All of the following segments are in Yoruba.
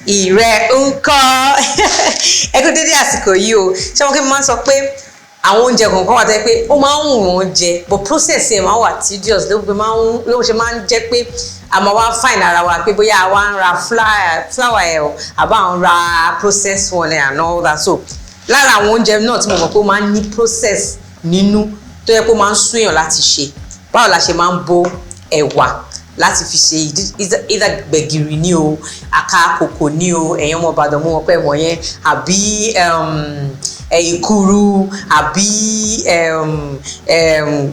ìrẹ́ ńkọ́ ẹ kú dédé àsìkò yìí o ṣé wọn kí n máa sọ pé àwọn oúnjẹ kọ̀ọ̀kan wà tẹ́ pé ó máa ń wù wọ́n jẹ but process ẹ̀ máa wà tedious ló ṣe máa ń jẹ́ pé a máa wá fine ara wa pé bóyá àwa ń ra flour ẹ̀ o àbá ń ra process one and all that. So lára àwọn oúnjẹ náà tí mo mọ̀ pé ó máa ń ní process nínú tó yẹ kó máa ń súnyàn láti ṣe báwo la ṣe máa ń bó ẹ̀wà láti fi ṣe either gbẹ̀gìrì ní o àkàkòkò ní o ẹ̀yàn ọmọ Ìbàdàn mú wọn pẹ́ wọ̀n yẹn àbí ìkúrú àbí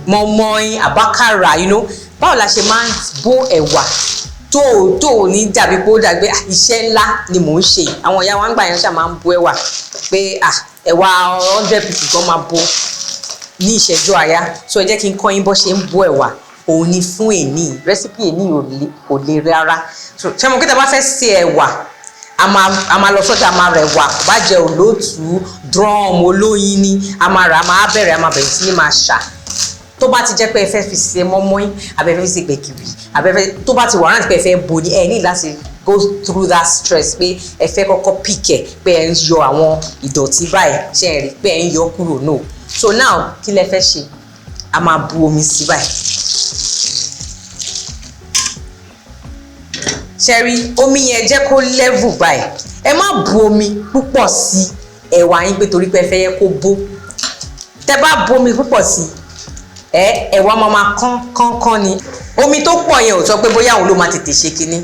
Moimoi and Akara, you know báwo la ṣe máa ń bó ẹ̀wà tó ní dàbí pé ó dàgbé iṣẹ́ ńlá ni mò ń ṣe àwọn ìyá wa ń gbà yẹn ṣáà máa ń bó ẹ̀wà pé ẹ̀wà 100 people gan máa bó ní ìṣẹ́jú àyá so ẹ jẹ́ kí n kọ́ yín bó ṣe ń bó ẹ̀wà òun ni fún èní rẹ́sípì èní kò le rárá ṣé mo kí tẹ́ bá fẹ́ ṣe ẹ̀wà a máa lọ sọ́jà a máa rẹ̀ wà bá jẹ́ olóòtú drum olóyin ni a máa rà a máa bẹ̀rẹ̀ sí ní máa ṣà tó bá ti jẹ́ pé ẹ fẹ́ fi ṣe mọ́mọ́ín abẹ́fẹ́ fi ṣe gbẹ̀gìrì abẹ́fẹ́ tó bá ti wà rántí pé ẹ fẹ́ bo ni ẹ ní láti go through that stress pé ẹ fẹ́ kọ́kọ́ pìkẹ̀ pé ẹ ń yọ àwọn ìdọ̀tí báyìí ṣe é rí pé ẹ ń yọ kúrò náà so now kí lẹ fẹ́ ṣe a máa bu omi sí báyìí ṣẹ́rí omi yẹn jẹ́ kó level báyìí ẹ má bu omi púpọ̀ sí ẹ̀wà yín pé torí pé ẹ fẹ́ yẹ kó bó tẹ́ bá bu omi púpọ̀ sí ẹ̀wà máa kán ni omi tó pọ̀ yẹn ò sọ pé bóyá òun ló máa tètè ṣe kinní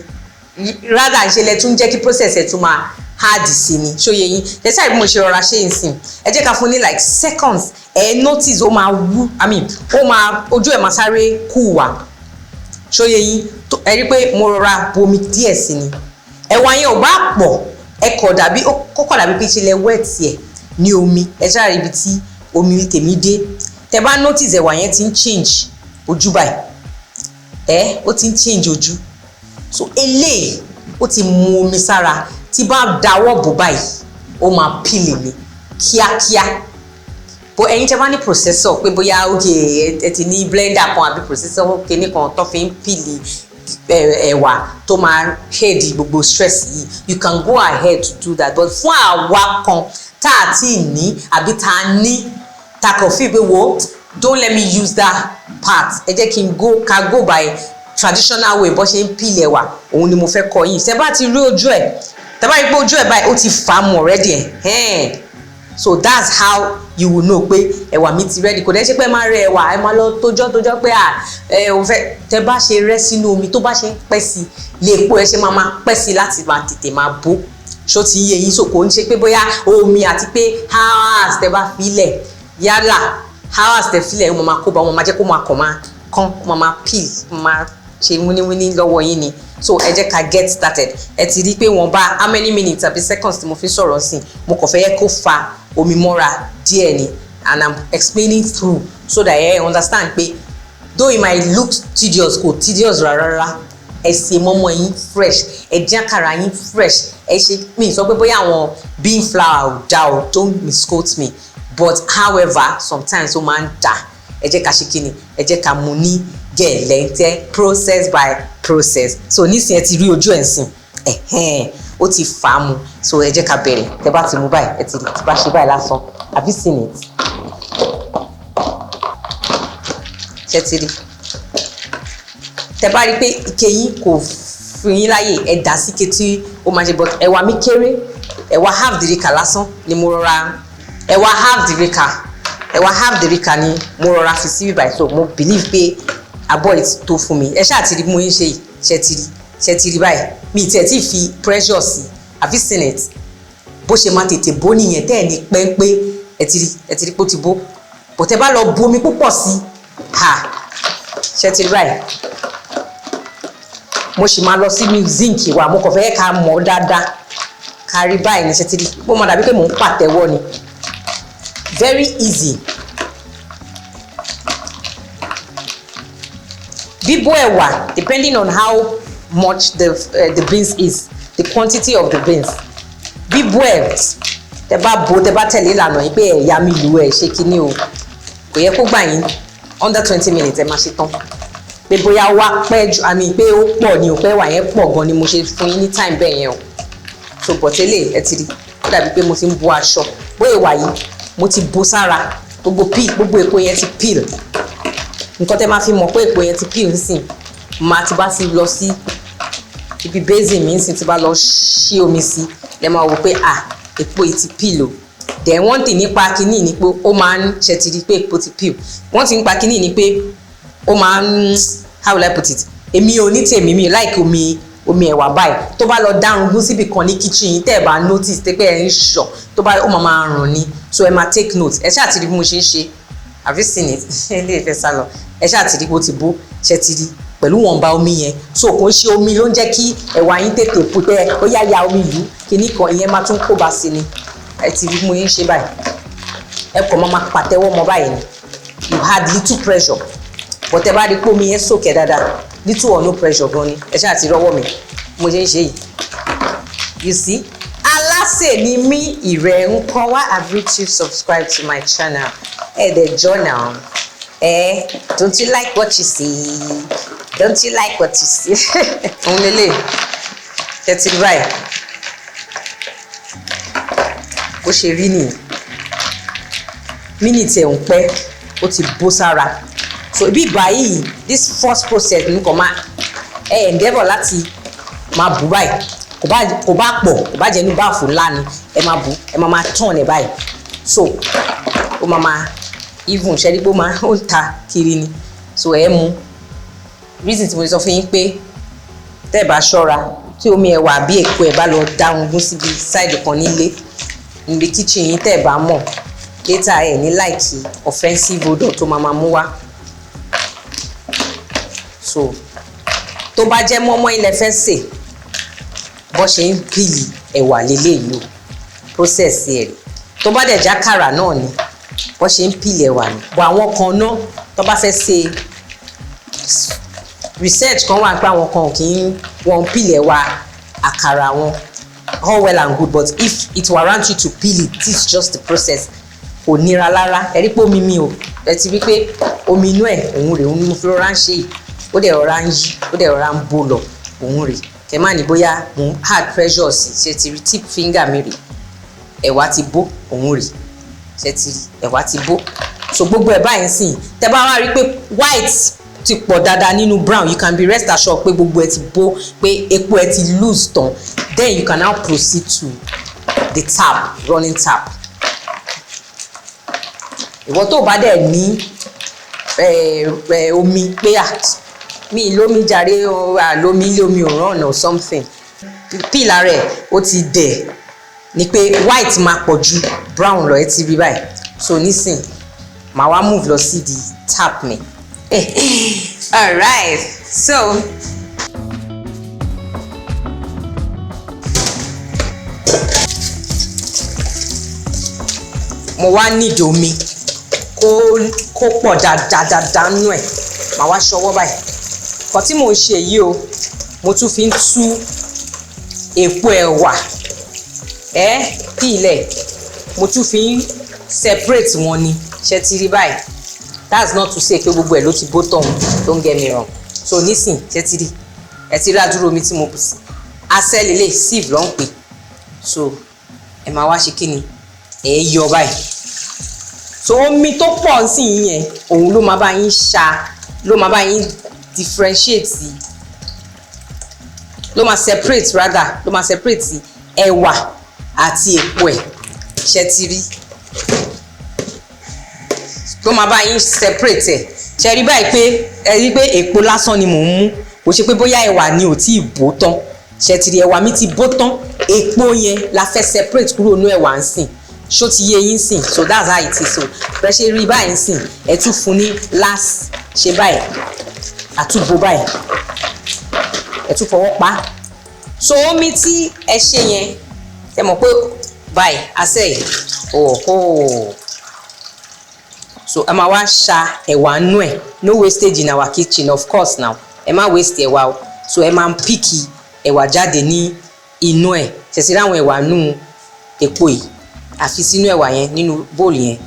rádà ń ṣe lẹ tún jẹ́ kí process ẹ̀ tún máa hard sí ni ṣóye yín tẹ́sí bí mo ṣe rọra ṣe ń sìn ẹ jẹ́ ká fún ní like seconds notice ó máa wú ojú ẹ̀ máa sáré kú wà ṣóye yín ẹ rí pé mo rọra bu omi díẹ̀ sí ni ẹ̀wà yẹn ò bá pọ̀ ẹ kọ̀ dàbí pé ṣe lẹ wẹ́ẹ̀tì ẹ̀ ní omi ẹ ṣáà rí ibi tí omi tèmi dé tẹ bá notice ẹ̀wà yẹn ti ń change ojú báyìí ó ti ń change ojú so eléyìí ó ti mu omi sára tí bá dáwọ́ bò báyìí ó máa pìlì mi kíákíá bó ẹ̀yin tẹ́ bá ní processor pé bóyá ẹ ti ní blender kan àbí processor kíní kan tó fi ń pìlì ẹ̀wà tó máa head gbogbo stress yìí you can go ahead to do that but fún àwa kan tá a ti ní àbí tá a ní tá a kàn fi pé wo don't let me use that part ẹ jẹ́ kí n go by traditional way bó ṣe ń pìlì ẹ̀wà òun ni mo fẹ́ kọ́ yìí tẹ́ bá ti rí ojú ẹ̀ tẹ́ bá rí pé ojú ẹ̀ báyìí ó ti fà á mu already so that's how you will know pé ẹ̀wà mi ti ready kò dẹ́ ṣe pé máa rẹ ẹ̀wà ẹ máa lọ tójọ́ pé ò fẹ́ tẹ́ bá ṣe rẹ́ sínú omi tó bá ṣe ń pẹ́ sí lè po ẹ ṣe máa pẹ́ sí láti máa tètè máa bó ṣó ti yé yín so kò ń ṣe pé bóyá omi àti pé hours tẹ́ bá filẹ̀ yálà hours tẹ́ filẹ̀ wọn máa kó bá wọn máa jẹ́ kó máa kàn máa kán máa peel máa ṣe wíníwíní lọ́wọ́ yín ni so ẹ jẹ́ ká get started ẹ ti rí pé wọ́n bá how many minutes àbí seconds tí mo fi sọ̀rọ̀ sí mo kàn fẹ́ yẹ kó fa omi mọ́ra díẹ̀ ni and I'm explaining through so that you understand pé though it might look tedious kò tedious rárá ẹ ṣe mọ́mọ́ yín fresh ẹ dín àkàrà yín fresh ẹ ṣe mi sọ pé bóyá àwọn bean flour ò dá o don't misquote me but however sometimes ó máa ń dà ẹ jẹ́ ká ṣe kíni ẹ jẹ́ ká mú ní gẹ̀lẹ́ńtẹ́ process by process so nísìnyẹn ti rí ojú ẹ̀ sìn ó ti fà á mu so ẹ jẹ́ ká bẹ̀rẹ̀ tẹ́ bá ti mú báyìí ẹ ti bá ṣe báyìí lásán have you seen it ṣe ti rí tẹ́ bá rí pé ike yín kò fún yín láyè ẹ dà sí ike tí ó máa ṣe but ẹ̀wà mi kéré ẹ̀wà half dìríkà lásán ni mo rọra ẹ̀wà half dìríkà ni mo rọra fi sí bíbáyìí so mo believe pé abọ́ ẹ̀ tó fún mi ẹ ṣáà ti rí mo ń ṣe ṣe ti rí báyìí mi ì tiẹ̀ tí fi pressure sí have you seen it bó ṣe máa tètè bó nìyẹn tẹ́ ẹ̀ ní pẹ́ńpẹ́ ẹ ti rí pé ó ti bó bó tẹ́ bá lọ bu omi púpọ̀ sí ṣe ti rí báyìí mo sì máa lọ sí zinc wa mo kàn fẹ́ ká mọ̀ dáadáa ká rí báyìí ní ṣe ti rí bó máa dàbí pé mò ń pàtẹ́wọ́ ni very easy. Bíbó ẹ̀wà depending on how much the beans is the quantity of the beans bíbó ẹ̀ tẹ́ bá tẹ̀lé ìlànà yìí pé ẹ̀yà mi lù ẹ̀ ṣe kíní o kò yẹ kó gbà yín under 20 minutes ẹ máa ṣe tán pé bóyá wá pẹ́ jù àmì pé ó pọ̀ ni ò pẹ́ wà yẹn pọ̀ gan ni mo ṣe fún yín ní time bẹ́ẹ̀ yẹn o so bọ̀tẹ́lẹ̀ ẹ ti rí ó dàbí pé mo ti ń bó aṣọ bóyá wà yìí mo ti bó sára gbogbo èpo yẹn ti peel nǹkan tẹ́ máa fi mọ̀ pé èpo yẹn ti peel nísìn máa ti bá ti lọ sí ibi basin mi nísìn tí bá lọ ṣí omi sí lẹ́ máa wò pé èpo yìí ti peel o then wọ́n tì nípa kínní ni pé ó máa ń ṣe ti rí pé èpo ti peel wọ́n ti nípa kínní ni pé ó máa ń how will I put it èmi ò ní tèmi mi like omi ẹ̀wà báyìí tó bá lọ dárungún síbi kan ní kitchen yìí tẹ́ ẹ̀ bá notice tẹ́ pé ẹ̀ ń ṣọ̀ tó bá ó máa rùn ni so ẹ máa take note ẹ ṣáà ti rí bí mo ṣe ń ṣe have you seen it ilé ìfẹ́ sálọ ẹ ṣáà ti rí bó ti bó ṣe ti rí pẹ̀lú wọ̀nba omi yẹn so kò ń ṣe omi ló ń jẹ́ kí ẹ̀wà yín tètè pò tẹ́ ó yá ya omi lù kíní kan ìyẹn máa tún kó bá sí ni ẹ ti rí bí mo ṣe ń ṣe báyìí ẹ kàn máa pàtẹ́wọ́ mọ́ báyìí ni you had little pressure but ẹ bá rí pé omi yẹn sòkè dáadáa little or no pressure gan ni ẹ ṣáà ti rọ́wọ́ mi mo ṣe ń ṣe yìí you see Alase ni mí ìrẹ̀ ń kọ́ wá have you to subscribe to my channel the journal don't you like what you see don't you like what you see òun lélẹ̀ ẹ ti rí báyìí bó ṣe rí nìyí mínítì ẹ̀ ń pẹ́ ó ti bó sára so ibi báyìí this first process ní kò máa endeavour láti máa bù báyìí kò bá pọ̀ kò bá jẹ́ ní báàfù ńlá ni ẹ máa bù ẹ máa turn ẹ báyìí so ó máa even ṣẹ́rí pé ó ń ta kiri ni so ẹ mú reason tí mo sọ fún yín pé tẹ́ ẹ bá ṣọ́ra tí omi ẹ̀wà bí èpo ẹ̀ bá lọ dárungún síbi side kan níbi kitchen yín tẹ́ ẹ bá mọ̀ later ẹ̀ ní láìkí offensive odor tó máa mú wá so tó bá jẹ́ mọ́mọ́ ilẹ̀ fẹ́ sè bó ṣe ń pìlì ẹ̀wà lélẹ́yìí o process ẹ̀ tó bá dẹ̀ jákàrà náà ni bó ṣe ń pìlì ẹ̀wà ni bó àwọn kan náà tó bá fẹ́ ṣe research kan wà pé àwọn kan ò kì í wọ́n pìlì ẹ̀wà àkàrà wọn all well and good but if it warrant you to peel it this is just the process kò nira lára ẹ rí pé omi mi o ẹ ti rí pé omi inú ẹ̀ òun rèé òun ni mo fi rọra ń ṣe yìí ó dẹ̀ rọra ń yí ó dẹ̀ rọra ń bó lọ òun rèé kẹ má ní bóyá mo hard pressure sí ṣe ti rí tip finger mi rè ẹ̀wà ti bó òun rè ṣe ti rí ẹ̀wà ti bó so gbogbo ẹ̀ báyìí sìn tẹ bá wá rí pé white ti pọ̀ dáadáa nínú brown you can be rest assured pé gbogbo ẹ̀ ti bó pé epo ẹ̀ ti loose tán then you can now proceed to the tap running tap ìwọ tó bá dẹ̀ ní omi pé mi lómi jàre lómi ilé omi ò ràn or something pílà rẹ̀ ó ti dẹ̀ ni pé white máa pọ̀ ju brown lọ ẹ ti rí báyìí so nísìn màá wá move lọ sí di tap mi alright so mo wá need omi kó pọ̀ dáadáa nú ẹ̀ màá wá ṣọwọ́ báyìí kọ́ tí mò ń ṣe yìí o mo tún fi ń tú èpo ẹ̀wà pílẹ̀ mo tún fi ń separate wọn ni ṣe ti rí báyìí that's not to say pé gbogbo ẹ̀ ló ti bó tọ̀hún don't get me wrong so nísìn ṣe ti rí ẹ ti rí àdúró omi tí mo bù sí asẹ́lélẹ̀ sieve ló ń pè so ẹ máa wá ṣe kí ni ẹ yọ báyìí so omi tó pọ̀ sí yẹn òun ló máa bá yín ló máa bá yín differentiate ló máa separate rather ló máa separate ẹ̀wà àti èpo ẹ̀ ṣe ti rí ló máa bá yín separate ẹ̀ ṣe rí báyìí pé ẹ rí pé èpo lásán ni mò ń mú kò ṣe pé bóyá ẹ̀wà ni ò tí ì bó tán ṣe ti rí ẹ̀wà mi ti bó tán èpo yẹn la fẹ́ separate kúrò nínú ẹ̀wà ń sìn ṣó ti yé yín sìn so that's how it is so bẹ́ẹ̀ ṣe rí báyìí sìn ẹ tún fún ní last ṣe báyìí àtúbò báyìí ẹ tún fọwọ́ pa so omi tí ẹ ṣe yẹn ẹ mọ̀ pé báyìí àṣẹ yìí so ẹ máa wá ṣa ẹ̀wà nú ẹ̀ no wastage in our kitchen of course now ẹ má waste ẹ̀wà o so ẹ máa ń píkì ẹ̀wà jáde ní inú ẹ̀ ṣẹ̀ṣẹ̀ ráwọn ẹ̀wà nú epo yìí àfi sínú ẹ̀wà yẹn nínú bóòlù yẹn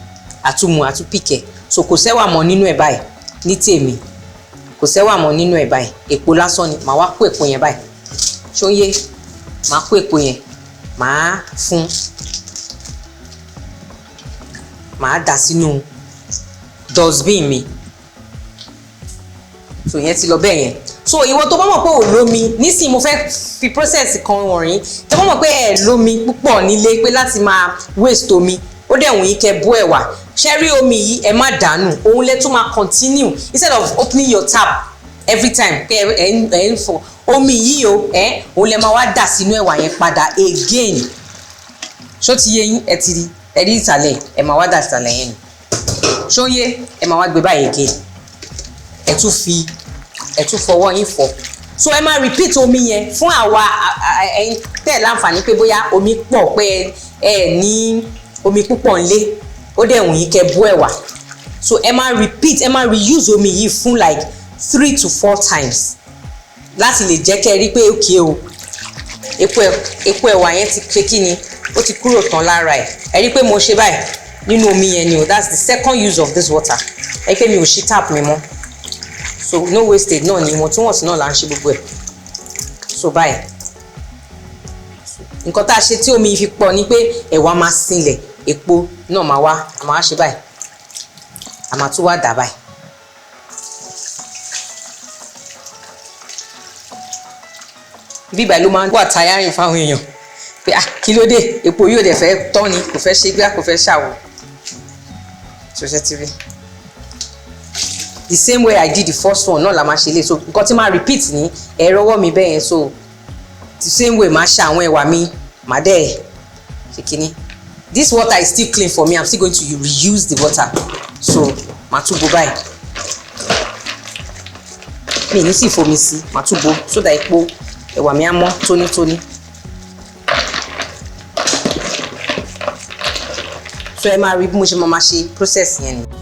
àtúpìkẹ̀ so kò sẹ́wà mọ́ nínú ẹ̀ báyìí ní tèmi kò sẹ́wà mọ́ nínú ẹ̀ báyìí èpo lásán ni màá wá kó èpo yẹn báyìí ṣó yé màá kó èpo yẹn màá fún màá dà sínú dustbin mi so yẹn ti lọ bẹ́ẹ̀ yẹn so ìwọ tó bá mọ̀ pé ò lómi nísìnyí mo fẹ́ fi process kan wọ̀nyí tó bá mọ̀ pé ẹ̀ lómi púpọ̀ nílé pé láti máa waste omi ó dẹ̀ wùn yín kẹ́ bó ẹ̀wà ṣẹ́rí omi yìí ẹ má dànù òun lẹ tún máa continue instead of opening your tap every time pé ẹ ń fọ omi yìí o òun lẹ máa wá dà sínú ẹ̀wà yẹn padà again ṣó ti yé yín ẹ ti rí ẹ rí ìsàlẹ̀ ẹ máa wá dà ìsàlẹ̀ yẹn ni ṣó yé ẹ máa wá gbé báyìí again ẹ tún fọwọ́ yín fọ so ẹ máa repeat omi yẹn fún àwa ẹ̀yin tẹ̀ láǹfààní pé bóyá omi pọ̀ pé ẹ ní omi púpọ̀ ńlé ó dẹ̀ wùn yín kẹ́ bó ẹ̀wà so ẹ máa repeat ẹ máa reuse omi yìí fún like 3 to 4 times láti lè jẹ́ kẹ́ rí pé òkè o epo ẹ̀wà yẹn ti ṣe kí ni ó ti kúrò tán lára ẹ rí pé mo ṣe báyìí nínú omi yẹn ni o that's the second use of this water ẹ pé mi ò ṣí tap mi mọ́ so no wastage náà ni ìwọ̀ntúnwọ̀nsì náà là ń ṣe gbogbo ẹ̀ so báyìí nǹkan tá a ṣe tí omi fi pọ̀ ni pé ẹ̀wà máa sinlẹ̀ epo náà máa wá ṣe báyìí a máa tún wá dà báyìí bí ìbàlú máa ń wà táyárìn fáwọn èèyàn pé kí ló dé epo yóò dẹ̀ fẹ́ tán ni kò fẹ́ ṣe gbá kò fẹ́ ṣàwò Social TV the same way I did the first one náà la máa ṣe lè so nǹkan tí máa repeat ní ẹ̀rọ ọwọ́ mi bẹ́ẹ̀ yẹn so the same way máa ṣe àwọn ẹ̀wà mi máa dẹ̀ ṣe kínní this water is still clean for me I'm still going to reuse the water so máa tún bò báyìí mi ní sì fomi sí máa tún bò so that epo ẹ̀wà mi á mọ́ tónítóní so ẹ máa rí bí mo ṣe máa ṣe process yẹn ni.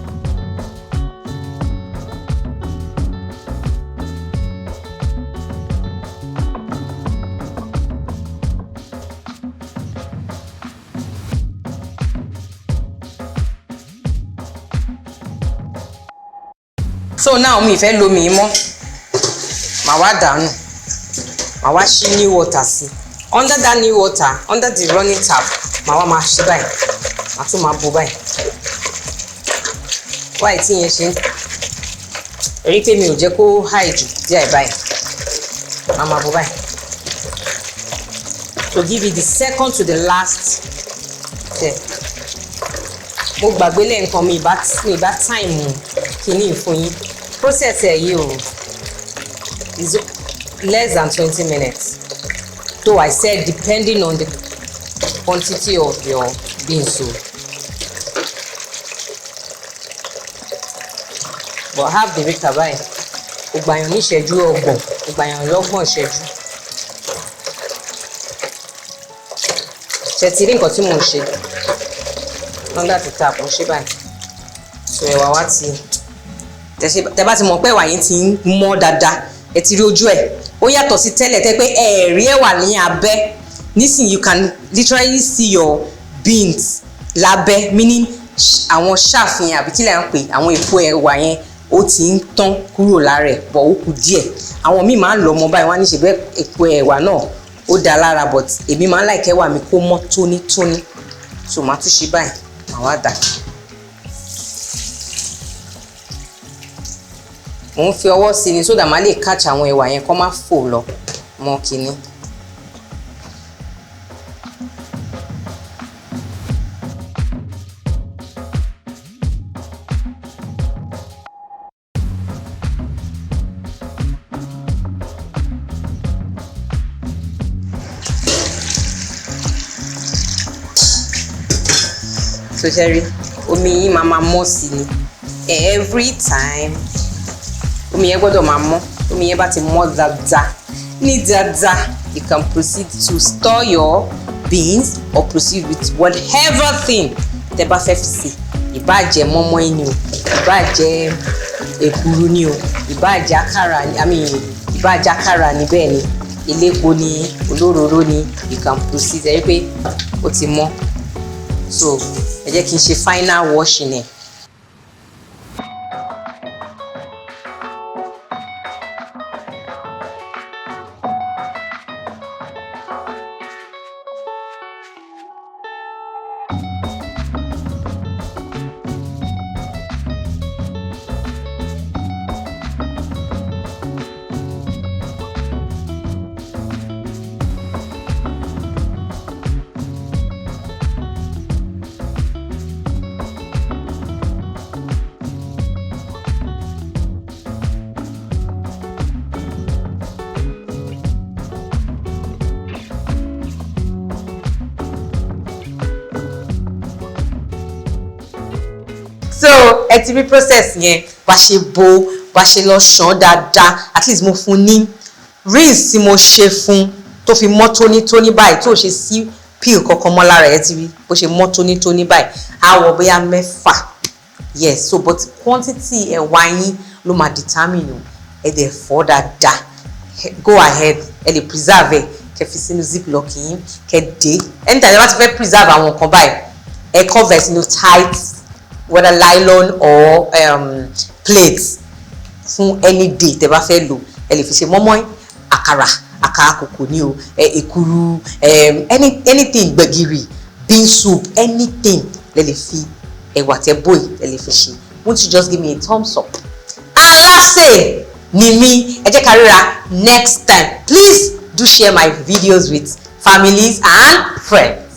so now mi fẹ́ lomi mọ́ màá wá dànù màá wá ṣí new water sí under that new water under the running tap màá wá máa ṣe báyìí màá tún máa bò báyìí wáyé tí yẹn ṣe rí pé mi ò jẹ́ kó high jù díẹ̀ báyìí màá máa bò báyìí to give you the second to the last step mo gbàgbé lẹ́ǹkan mi ìbá time kìíní fún yín process ẹ̀ yìí o is less than 20 minutes though I said depending on the quantity of your beans o but have the rika báyìí kò gbàyàn ní ìṣẹ́jú ọgbọ̀n kò gbàyàn lọ́gbọ̀n ìṣẹ́jú ṣe ti rí nǹkan tí mò ń ṣe under the tap mo ṣe báyìí so ẹ̀wà wá ti tẹ bá ti mọ̀ pé ẹ̀wà yín ti ń mọ́ dáadáa ẹ ti rí ojú ẹ̀ ó yàtọ̀ sí tẹ́lẹ̀ tẹ́ pé ẹ̀ẹ̀rí ẹ̀wà ní abẹ́ nísìnyí you can literally see your beans lábẹ́ meaning àwọn ṣàfihàn àbí kílẹ̀ ń pè àwọn èpo ẹ̀wà yẹn ó ti ń tán kúrò lára ẹ̀ bọ̀ ó kù díẹ̀ àwọn míì máa ń lọ ọmọ báyìí wọ́n á ní ṣe bẹ́ẹ̀ èpo ẹ̀wà náà ó dá lára but èmi máa ń like ẹ̀wà mi kó mọ́ tónítóní so màá tún ṣe báyìí màá wá dà. mo ń fi ọwọ́ sí ni so that màá lè catch àwọn ẹ̀wà yẹn kó má fò lọ mọ́ kínní. so ṣẹ́rí omi yìí máa mọ́ sí ni every time omi yẹn gbọ́dọ̀ máa mọ́ omi yẹn bá ti mọ́ dáadáa ní dáadáa you can proceed to store your beans or proceed with whatever thing tẹ́ bá fẹ́ fi sí ìbá jẹ́ mọ́mọ́ ni o ìbá jẹ́ èkuru ni o ìbá jẹ́ àkàrà ìbá jẹ́ àkàrà ni bẹ́ẹ̀ ni elépo ni olóróró ni you can proceed ẹ rí pé ó ti mọ́ so ẹ jẹ́ kí n ṣe final washing ẹ̀. ẹ ti rí process yẹn bá ṣe bó bá ṣe lọ ṣàn dáadáa at least mo fún ní rinse tí mo ṣe fún tó fi mọ́ tónítóní báyìí tó ṣe sí peel kankan mọ́ lára ẹ ti rí bó ṣe mọ́ tónítóní báyìí àwọ̀ bóyá 4 yes so but quantity ẹ̀wà yín ló máa determine o ẹ dẹ̀ fọ́ dáadáa go ahead ẹ lè preserve ẹ kẹ́ fi sínú ziplock yín kẹ́ dé anytime ẹ bá ti fẹ́ preserve àwọn nǹkan báyìí ẹ cover sínú tight whether nylon or plate fún any day tẹ́ bá fẹ́ lò ẹ lè fi ṣe moimoi àkàrà kòkò ní o èkuru anything gbẹ̀gìrì bean soup anything lẹ lè fi ẹ̀wà tẹ́ bóyì lẹ lè fi ṣe won't you just give me a thumbs up. Alase Nimi ẹ jẹ́ ká ríra next time please do share my videos with families and friends.